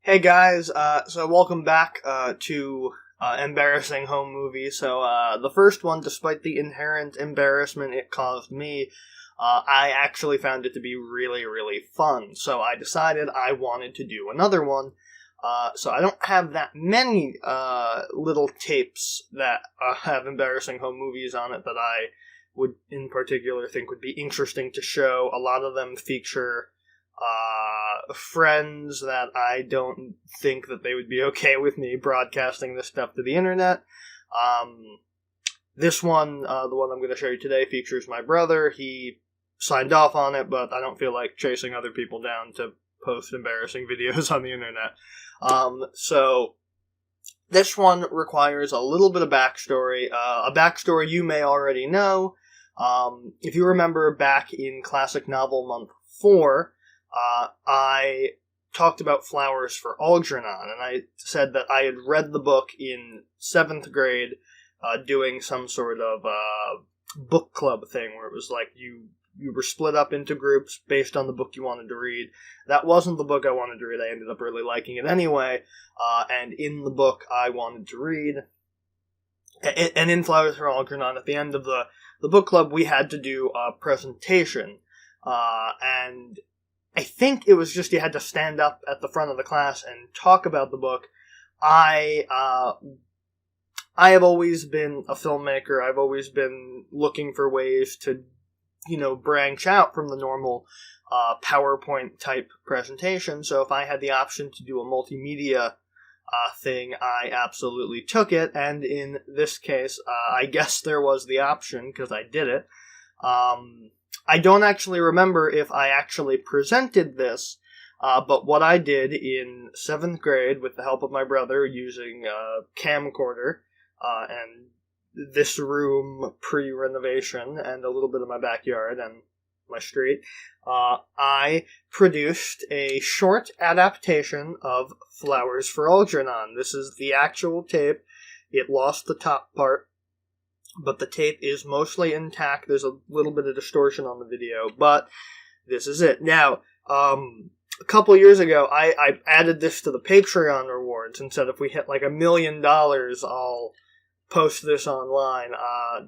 Hey guys, so welcome back to Embarrassing Home Movies. So the first one, despite the inherent embarrassment it caused me, I actually found it to be really, really fun. So I decided I wanted to do another one. So I don't have that many little tapes that have embarrassing home movies on it that I would in particular think would be interesting to show. A lot of them feature friends that I don't think that they would be okay with me broadcasting this stuff to the internet. This one, the one I'm going to show you today, features my brother. He signed off on it, but I don't feel like chasing other people down to post embarrassing videos on the internet. So this one requires a little bit of backstory, a backstory you may already know. If you remember back in Classic Novel Month 4, I talked about Flowers for Algernon, and I said that I had read the book in 7th grade, doing some sort of book club thing where it was like you were split up into groups based on the book you wanted to read. That wasn't the book I wanted to read. I ended up really liking it anyway, and in the book I wanted to read, and in Flowers for Algernon, at the end of the book club, we had to do a presentation, and I think it was just you had to stand up at the front of the class and talk about the book. I have always been a filmmaker. I've always been looking for ways to, branch out from the normal PowerPoint type presentation. So if I had the option to do a multimedia thing, I absolutely took it. And in this case, I guess there was the option because I did it. I don't actually remember if I actually presented this, but what I did in 7th grade with the help of my brother using a camcorder and this room pre-renovation and a little bit of my backyard and my street, I produced a short adaptation of Flowers for Algernon. This is the actual tape. It lost the top part, but the tape is mostly intact. There's a little bit of distortion on the video, but this is it. Now, a couple years ago, I added this to the Patreon rewards and said if we hit like $1 million, I'll post this online.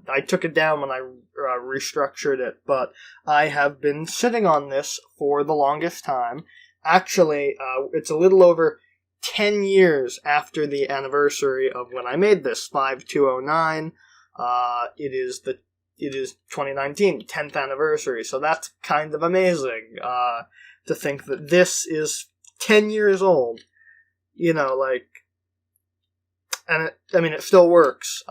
I took it down when I restructured it, but I have been sitting on this for the longest time. Actually, it's a little over 10 years after the anniversary of when I made this, 5/2/09. It is 2019, 10th anniversary, so that's kind of amazing, to think that this is 10 years old, and it still works,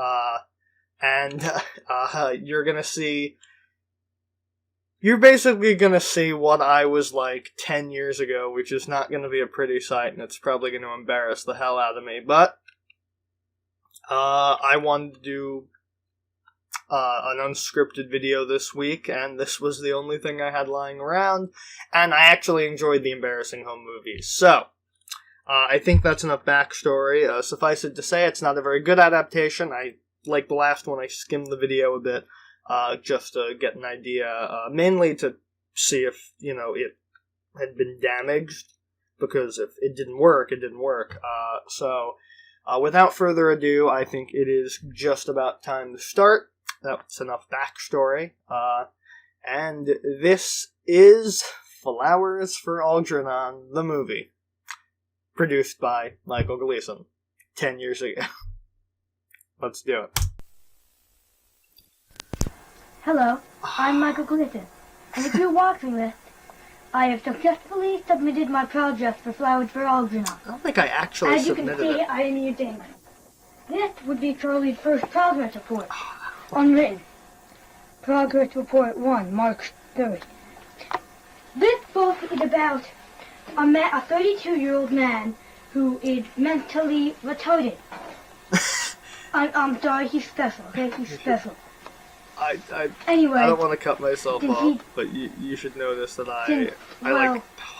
you're basically gonna see what I was like 10 years ago, which is not gonna be a pretty sight, and it's probably gonna embarrass the hell out of me, but, I wanted to do an unscripted video this week, and this was the only thing I had lying around, and I actually enjoyed the embarrassing home movies. So, I think that's enough backstory. Suffice it to say, it's not a very good adaptation. Like the last one, I skimmed the video a bit, just to get an idea, mainly to see if, it had been damaged, because if it didn't work, it didn't work. Without further ado, I think it is just about time to start. That's enough backstory. And this is Flowers for Algernon, the movie. Produced by Michael Gleason 10 years ago. Let's do it. Hello, I'm Michael Gleason. And if you're watching this, I have successfully submitted my project for Flowers for Algernon. I don't think I actually submitted it. As you can see, I am using this would be Charlie's first progress report. Unwritten. Progress Report 1, March 3rd. This book is about a 32-year-old man who is mentally retarded. I'm sorry, he's special, okay? He's special. Anyway, I don't want to cut myself off, but you should notice that I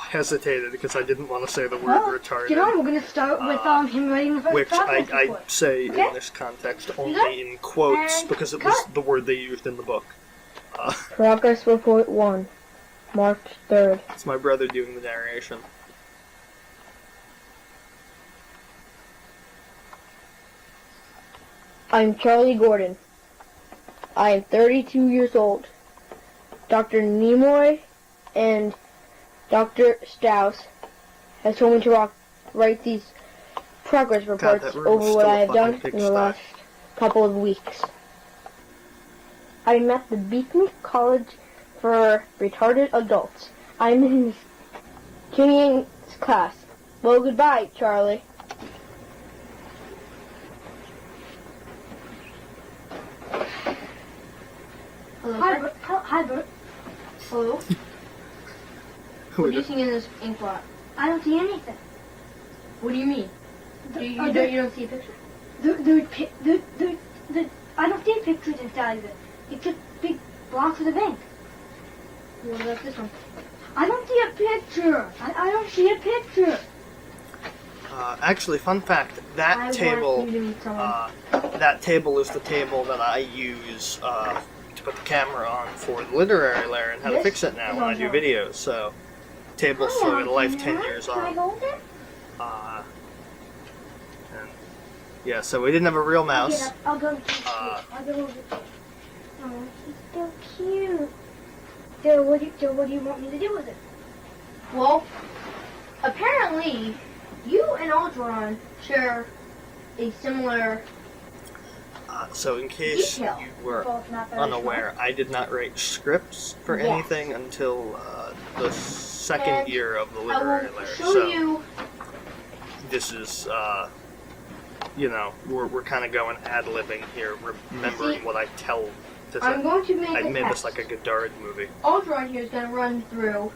hesitated because I didn't want to say the word retarded. We're going to start with him writing the first which I say in this context only in quotes because it was the word they used in the book. Progress Report 1, March 3rd. It's my brother doing the narration. I'm Charlie Gordon. I am 32 years old. Dr. Nimoy and Dr. Strauss has told me to write these progress reports that room is over what still I a have done fucking in the last couple of weeks. I'm at the Beacon College for Retarded Adults. I'm in King's class. Well, goodbye, Charlie. Hello, Hi, sir. Bert. Hi, Bert. Hello. What do you see in this ink blot? I don't see anything. What do you mean? You don't see a picture? I don't see pictures inside of it. It's just big blocks of ink. What about this one? I don't see a picture. I don't see a picture. Actually, fun fact, that table is the table that I use to put the camera on for the literary layer and how to fix it now when I do videos. So, table's still got a life 10 years Can I on. hold it? And yeah, so we didn't have a real mouse. I'll go get it. I'll go over it. Oh, he's so cute. So what do you want me to do with it? Well, apparently, you and Algernon share a similar So in case detail. you were Both not very unaware, I did not write scripts for Yes. anything until the second And year of the I literary will layer. show So you. this is, we're kind of going ad-libbing here, remembering See, what I tell. I'm going to make I a made test. this like a Godard movie. Algernon here is going to run through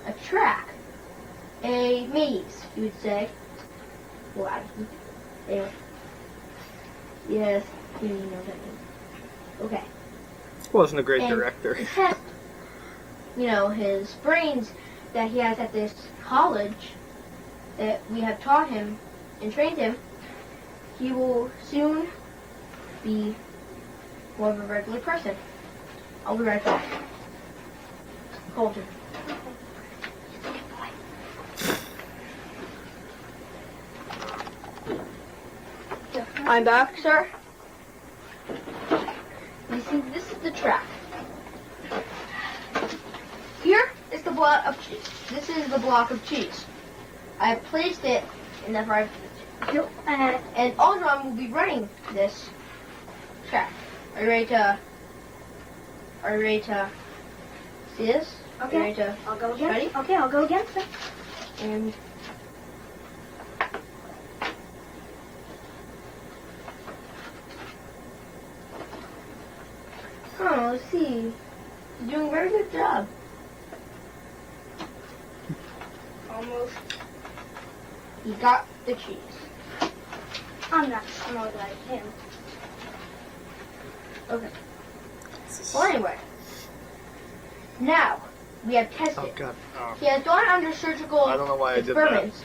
a track, a maze, you would say. Well, anyway. Yes, you know what that means. Okay. Wasn't a great And director. to test, his brains that he has at this college that we have taught him and trained him, he will soon be more of a regular person. I'll be right back. Hold him. I'm back, sir. You see, this is the track. Here is the block of cheese. This is the block of cheese. I have placed it in the right position. And Algernon will be running this track. Are you ready to see this? Okay. Are you ready to I'll go against Ready? it. Okay, I'll go against it. and let's see. You're doing a very good job. Almost. You got the cheese. I'm not smart like him. Okay. Well, anyway. Now, we have tested. Oh god. Oh. He has gone under surgical I don't know why I did that. experiments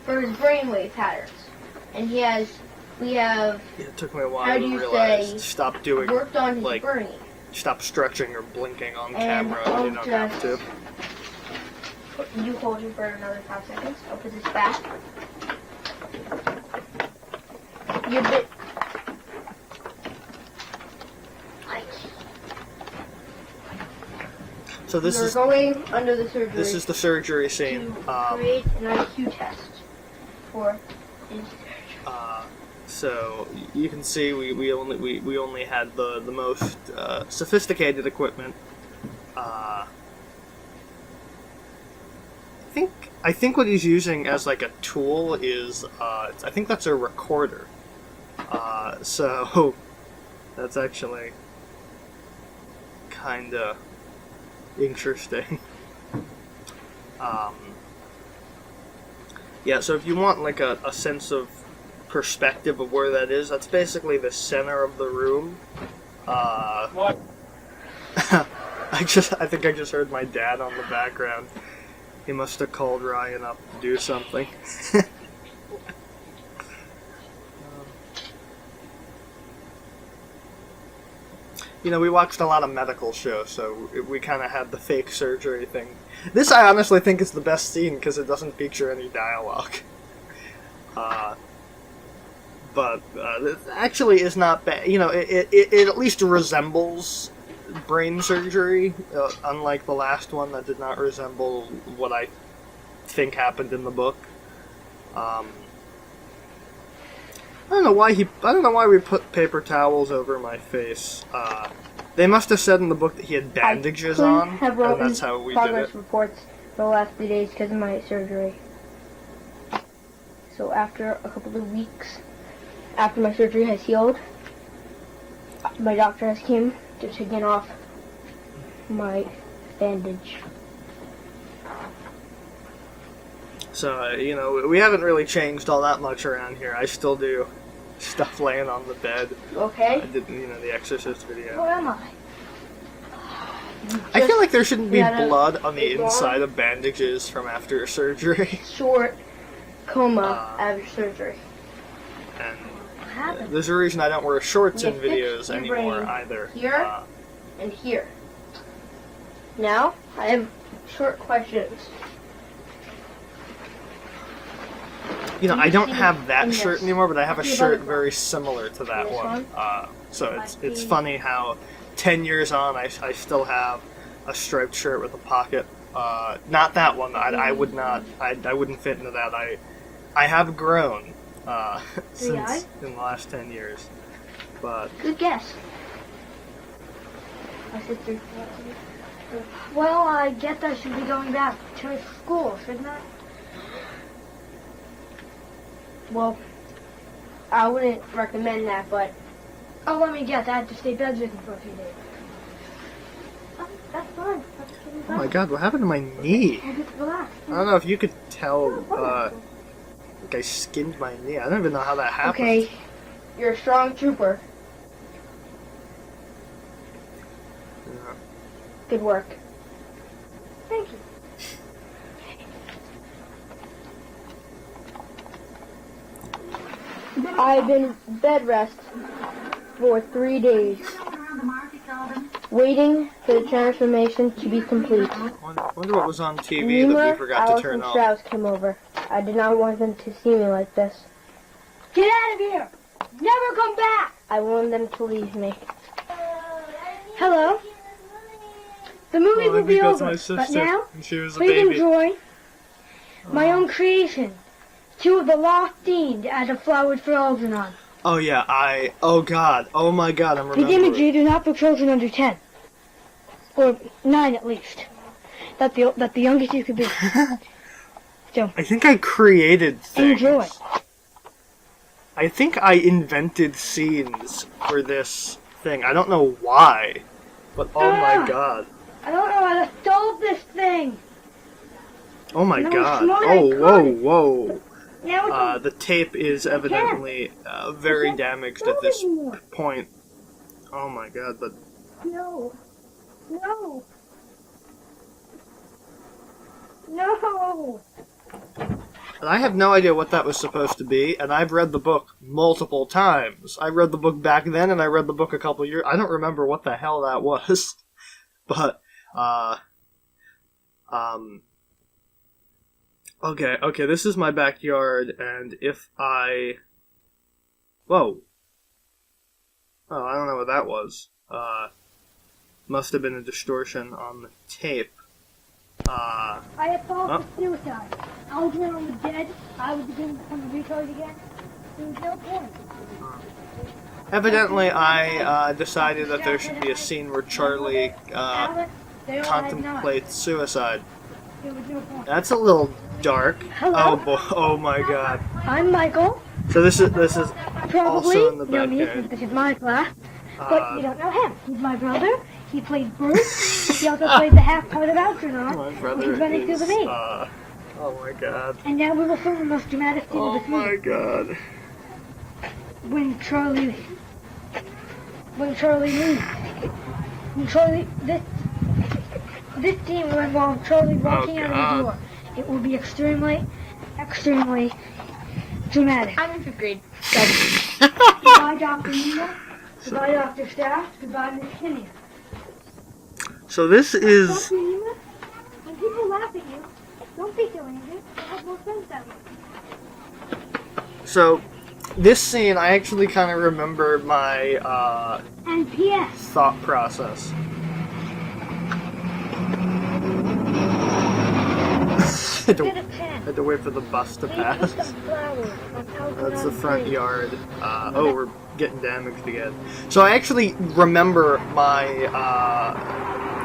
for his brainwave patterns. And we have Yeah, it took me a while How to do you realize. say Stop doing, worked on his like, brain. stop stretching or blinking on And camera. I'll You don't have to. You hold him for another 5 seconds. I'll put this back. You're bit. So this You're is going under the surgery. this is the surgery scene. to create an IQ test for his So you can see we only had the most sophisticated equipment. I think what he's using as like a tool is I think that's a recorder. So that's actually kind of interesting. Yeah, so if you want like a sense of perspective of where that is, that's basically the center of the room. What? I think I just heard my dad on the background. He must have called Ryan up to do something. We watched a lot of medical shows, so we kind of had the fake surgery thing. This I honestly think is the best scene because it doesn't feature any dialogue. but it actually is not bad. You know, it at least resembles brain surgery, unlike the last one that did not resemble what I think happened in the book. I don't know why we put paper towels over my face. They must have said in the book that he had bandages on, and that's how we did progress it. reports for the last 3 days because of my surgery. So after a couple of weeks, after my surgery has healed, my doctor has came to taken off my bandage. So, you know, we haven't really changed all that much around here. I still do stuff laying on the bed. Okay? I did, you know, the Exorcist video. Where am I? I feel like there shouldn't be had a blood on the big inside of bandages from after surgery. Short coma after surgery. And What happened? there's a reason I don't wear shorts You in fixed videos your anymore brain either. here. And here. Now, I have short questions. You know, I don't have that in shirt this. anymore, but I have a See shirt about- very similar to that This one. one? So it's funny how 10 years on, I still have a striped shirt with a pocket. Not that one. I would not. I wouldn't fit into that. I have grown since eyes? in the last 10 years. But Good guess. I said 3. Well, I guess I should be going back to school, shouldn't I? Well, I wouldn't recommend that, but Oh, let me guess. I have to stay bedridden for a few days. Oh, that's fine. That's totally oh fine. my god, what happened to my knee? I'll get relaxed. I don't know if you could tell. Like I skinned my knee. I don't even know how that happened. okay, you're a strong trooper. Yeah. Good work. Thank you. I've been bed rest for 3 days, waiting for the transformation to be complete. Wonder what was on TV that we Nima, forgot to Alice, turn and off. Strauss came over. I did not want them to see me like this. Get out of here! Never come back! I wanted them to leave me. Hello? The movie Well, I will be think that's over, my but sister. now, And she was a please baby. enjoy my own creation. 2 of the lost themed as a flowered for Algernon. Oh yeah, oh god, oh my god, I'm The remembering. images are not for children under 10. Or 9 at least. That's the youngest you could be. So, I think I created things. enjoy. I think I invented scenes for this thing. I don't know why, but oh my Ah. god. I don't know how to solve this thing. Oh my No, god. it's not, Oh, I whoa, couldn't. whoa. Now it's The tape is evidently very damaged at this anymore. point. Oh my god, but No. No. No. and I have no idea what that was supposed to be, and I've read the book multiple times. I read the book back then, and I read the book a couple years. I don't remember what the hell that was, but okay. This is my backyard, and if I, whoa, oh, I don't know what that was. Must have been a distortion on the tape. I had thought of suicide. Algernon was dead. I was beginning to become a retard again. There was no point. Evidently, I decided that there should be a scene where Charlie Alex, they all had contemplates suicide. knives. There was no point. That's a little dark. Hello? Oh boy! Oh my god! I'm Michael. So this is Probably also in the know me backyard. since this is my class. But you don't know him. He's my brother. He played Bruce. He also played the half part of Algernon, My which brother is running through the maze. oh my god! And now we will film the most dramatic scene Oh of this my movie. god! When Charlie leaves. When Charlie, this scene will involve Charlie walking out of God. the door. It will be extremely dramatic. I'm in 5th grade. Goodbye, Dr. Nina. Goodbye, Dr. Staff. Goodbye, Miss Kinney. So this is Dr. Nina, when people laugh at you, don't be so angry. I have more sense that way. so this scene, I actually kind of remember my And P.S. thought process. Get a pen. Had to wait for the bus to pass. That's the front yard. Oh, we're getting damaged again. So I actually remember my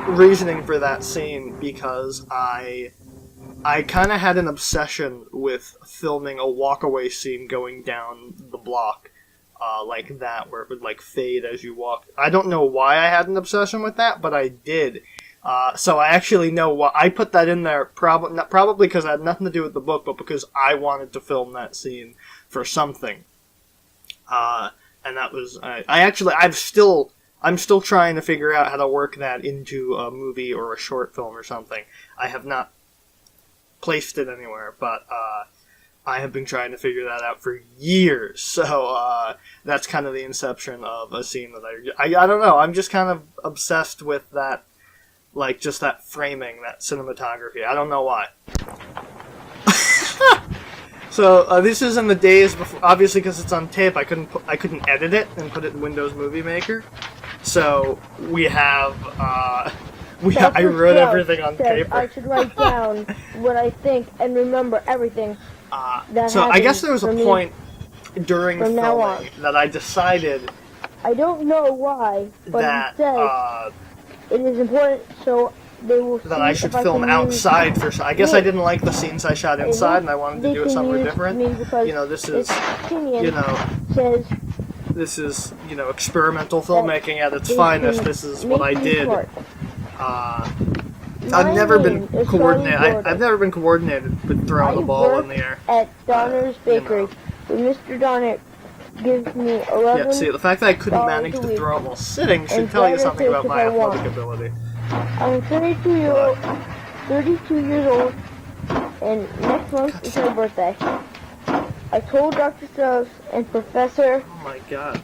reasoning for that scene because I kind of had an obsession with filming a walkaway scene going down the block like that, where it would like fade as you walked. I don't know why I had an obsession with that, but I did. So I actually know why I put that in there. Probably because it had nothing to do with the book, but because I wanted to film that scene for something. And that was I'm still trying to figure out how to work that into a movie or a short film or something. I have not placed it anywhere, but I have been trying to figure that out for years. So that's kind of the inception of a scene that I don't know. I'm just kind of obsessed with that. Like, just that framing, that cinematography. I don't know why. So, this is in the days before... Obviously, because it's on tape, I couldn't edit it and put it in Windows Movie Maker. So, we have... I wrote everything on paper. I should write down what I think and remember everything. So, I guess there was a point during from now filming that I decided... I don't know why, but that, it says... it is important, so they will that I should film outside for... I guess I didn't like the scenes I shot inside, and I wanted to do it somewhere different. You know, this is, experimental filmmaking at its finest. This is what I did. I've never been coordinated. I've never been coordinated with throwing the ball in the air. At Donner's Bakery, Mr. Donner gives me 11. Yeah, see, the fact that I couldn't manage to throw it while sitting should tell you something about my athletic ability. I'm 32 years old, and next month is my birthday. I told Dr. Strauss and Professor... Oh my god.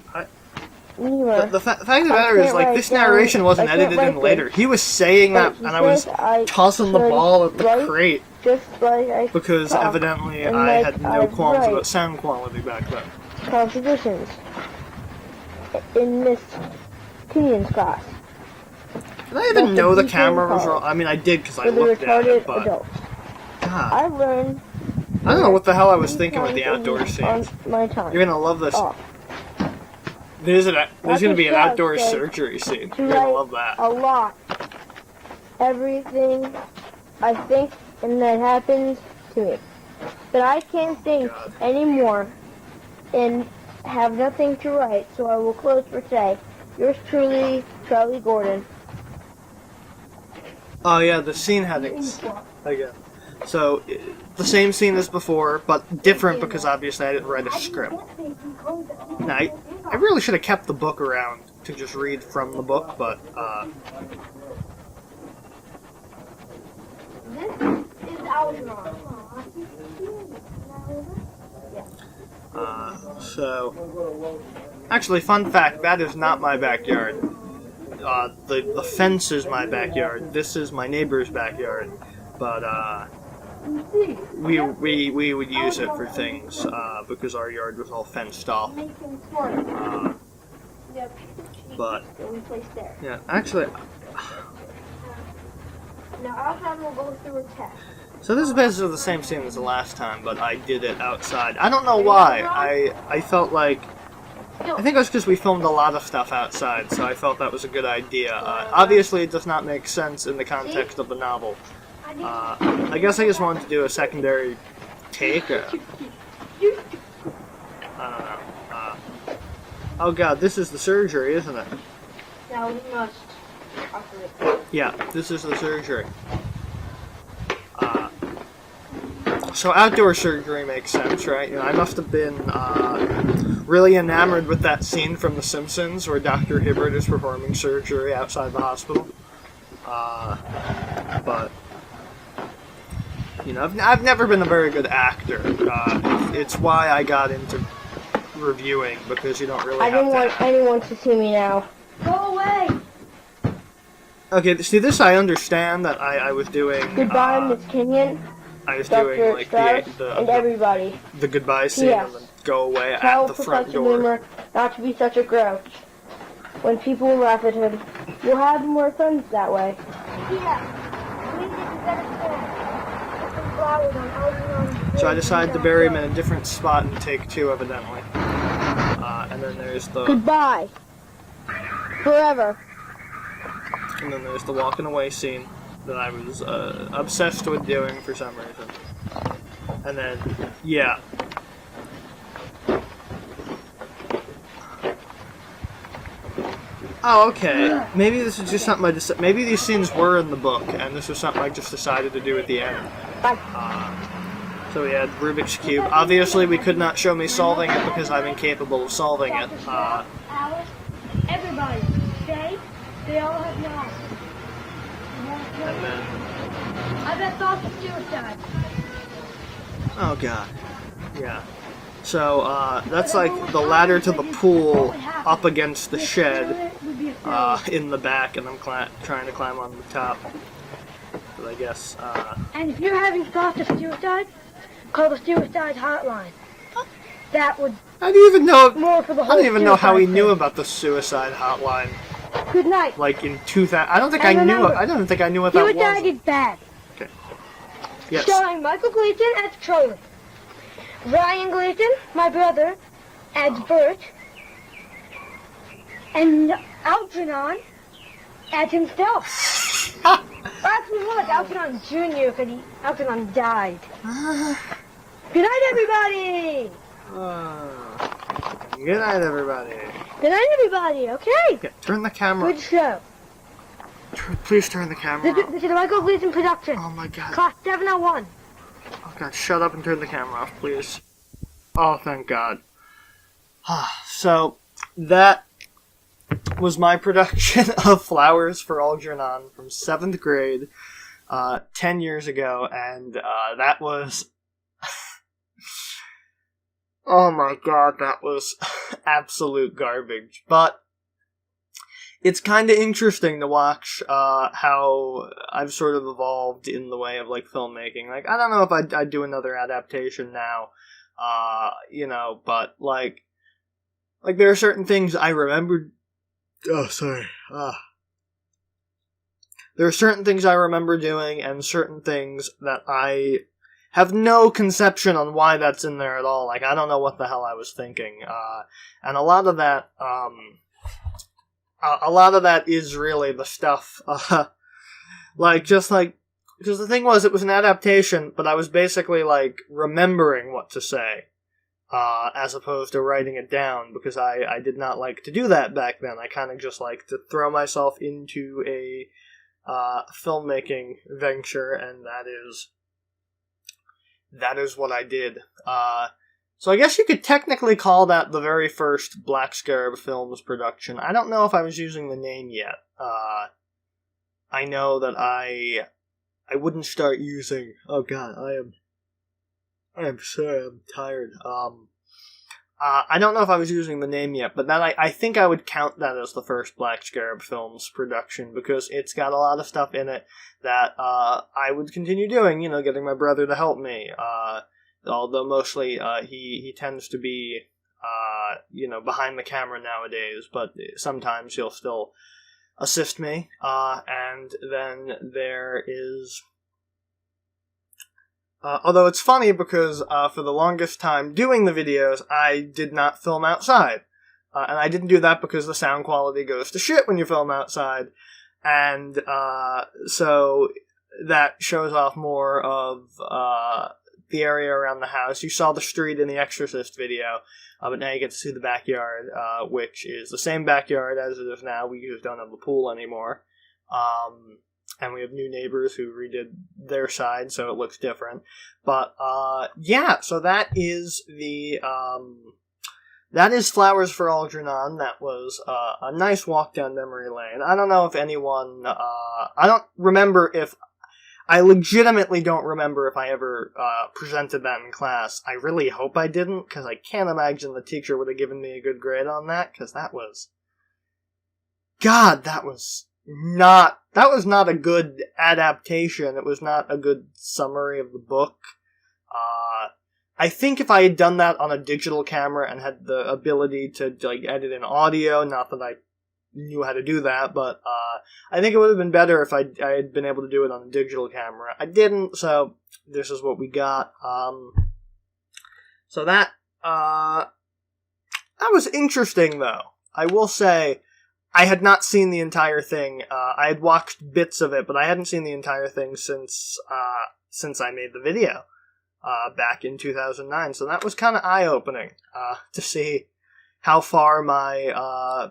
The fact of the matter is, like, this narration wasn't edited in later. He was saying that, and I was tossing the ball at the crate. Because evidently I had no qualms about sound quality back then. Compositions in Miss Tinian's class. Did I even know the camera was wrong? I mean, I did because I looked at it, but... God. I learned... I don't know what the hell I was thinking with the outdoor scenes. You're gonna love this. There's gonna be an outdoor surgery scene. You're gonna love that. A lot. Everything I think and that happens to me. But I can't think anymore and have nothing to write, so I will close for today. Yours truly, Charlie Gordon. Oh yeah, the scene headings again. So the same scene as before, but different because obviously I didn't write a script. Now I really should have kept the book around to just read from the book, but This is Algernon. So, actually, fun fact, that is not my backyard. The fence is my backyard. This is my neighbor's backyard. But, we would use it for things, because our yard was all fenced off. But, yeah, actually... Now Algernon will go through a test. So this is basically the same scene as the last time, but I did it outside. I don't know why. I felt like... I think it was because we filmed a lot of stuff outside, so I felt that was a good idea. Obviously, it does not make sense in the context of the novel. I guess I just wanted to do a secondary take. I don't know. Oh god, this is the surgery, isn't it? Now we must operate. Yeah, this is the surgery. So outdoor surgery makes sense, right? You know, I must have been really enamored with that scene from The Simpsons where Dr. Hibbert is performing surgery outside the hospital. But you know, I've never been a very good actor. It's why I got into reviewing, because you don't really have to... I don't want anyone to see me now. Go away! Okay, see, this I understand that I was doing... Goodbye, Miss Kenyon. I was Dr. doing like Strauss, and everybody. the goodbye scene Yes. and then go away Tell at the front Professor door. Boomer not to be such a grouch. When people laugh at him, you'll have more friends that way. So I decided to bury him in a different spot in take 2, evidently. And then there's the Goodbye. Forever. and then there's the walking away scene that I was obsessed with doing for some reason. And then yeah. Oh, okay. Maybe this is just something maybe these scenes were in the book, and this was something I just decided to do at the end. So we had Rubik's Cube. Obviously, we could not show me solving it because I'm incapable of solving it. Alice, everybody, they all have knowledge. And then, I bet thoughts of suicide. oh god, yeah. So that's like the ladder to the pool up against the shed in the back, and I'm trying to climb on the top. But I guess. And if you're having thoughts of suicide, call the suicide hotline. That would I didn't even know. more for the I whole don't even know how he suicide knew thing. about the suicide hotline. Good night. Like in 2000, I don't think And I knew. remember, I don't think I knew what that Suicide was. is bad. Yes. Starring Michael Gleason as Charlie, Ryan Gleason, my brother, as Bert, and Algernon as himself. Actually, more like Algernon Jr. because Algernon died. Good night, everybody. Good night, everybody. Good night, everybody. Okay. Okay, turn the camera. Good show. Please turn the camera. This is a Michael Gleason production. Oh my god. Class 701. Oh god, shut up and turn the camera off, please. Oh, thank god. So, that was my production of Flowers for Algernon from 7th grade, 10 years ago, and that was... oh my god, that was absolute garbage. But it's kind of interesting to watch how I've sort of evolved in the way of like filmmaking. Like, I don't know if I'd do another adaptation now, but like there are certain things I remembered. Oh, sorry. There are certain things I remember doing, and certain things that I have no conception on why that's in there at all. Like, I don't know what the hell I was thinking. And a lot of that is really the stuff, because the thing was, it was an adaptation, but I was basically, like, remembering what to say, as opposed to writing it down, because I did not like to do that back then. I kind of just like to throw myself into a, filmmaking venture, and that is what I did. So I guess you could technically call that the very first BlackScarabFilmZ production. I don't know if I was using the name yet. I know that I wouldn't start using... Oh god, I am sorry, I'm tired. I don't know if I was using the name yet, but I think I would count that as the first BlackScarabFilmZ production, because it's got a lot of stuff in it that I would continue doing, getting my brother to help me. Although mostly he tends to be, behind the camera nowadays, but sometimes he'll still assist me. And then there is... although it's funny because for the longest time doing the videos, I did not film outside. And I didn't do that because the sound quality goes to shit when you film outside. And so that shows off more of the area around the house. You saw the street in the Exorcist video, but now you get to see the backyard, which is the same backyard as it is now. We just don't have the pool anymore. And we have new neighbors who redid their side, so it looks different. But, so that is that is Flowers for Algernon. That was a nice walk down memory lane. I don't know if anyone, I legitimately don't remember if I ever presented that in class. I really hope I didn't, because I can't imagine the teacher would have given me a good grade on that, because that was that was not a good adaptation. It was not a good summary of the book. I think if I had done that on a digital camera and had the ability to like edit in audio, not that I knew how to do that, but I think it would have been better if I had been able to do it on a digital camera. I didn't, so this is what we got. So that was interesting, though. I will say, I had not seen the entire thing. I had watched bits of it, but I hadn't seen the entire thing since I made the video back in 2009. So that was kind of eye-opening to see how far my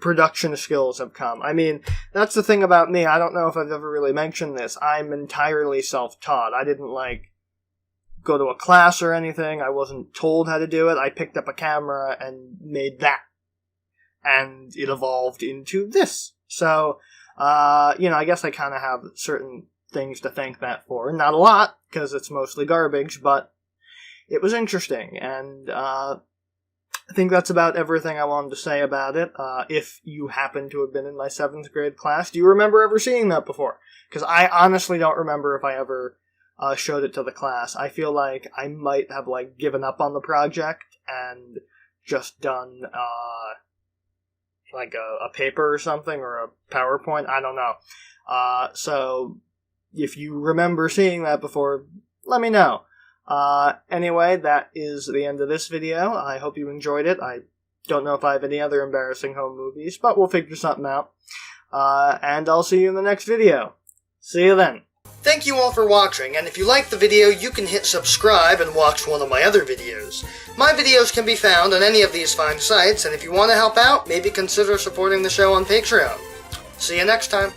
production skills have come. I mean, that's the thing about me. I don't know if I've ever really mentioned this. I'm entirely self-taught. I didn't, like, go to a class or anything. I wasn't told how to do it. I picked up a camera and made that. And it evolved into this. So, I guess I kind of have certain things to thank that for. Not a lot, because it's mostly garbage, but it was interesting. And I think that's about everything I wanted to say about it. If you happen to have been in my 7th grade class, do you remember ever seeing that before? Because I honestly don't remember if I ever showed it to the class. I feel like I might have, like, given up on the project and just done like a paper or something, or a PowerPoint, I don't know. So, if you remember seeing that before, let me know. Anyway, that is the end of this video. I hope you enjoyed it. I don't know if I have any other embarrassing home movies, but we'll figure something out. And I'll see you in the next video. See you then. Thank you all for watching, and if you liked the video, you can hit subscribe and watch one of my other videos. My videos can be found on any of these fine sites, and if you want to help out, maybe consider supporting the show on Patreon. See you next time.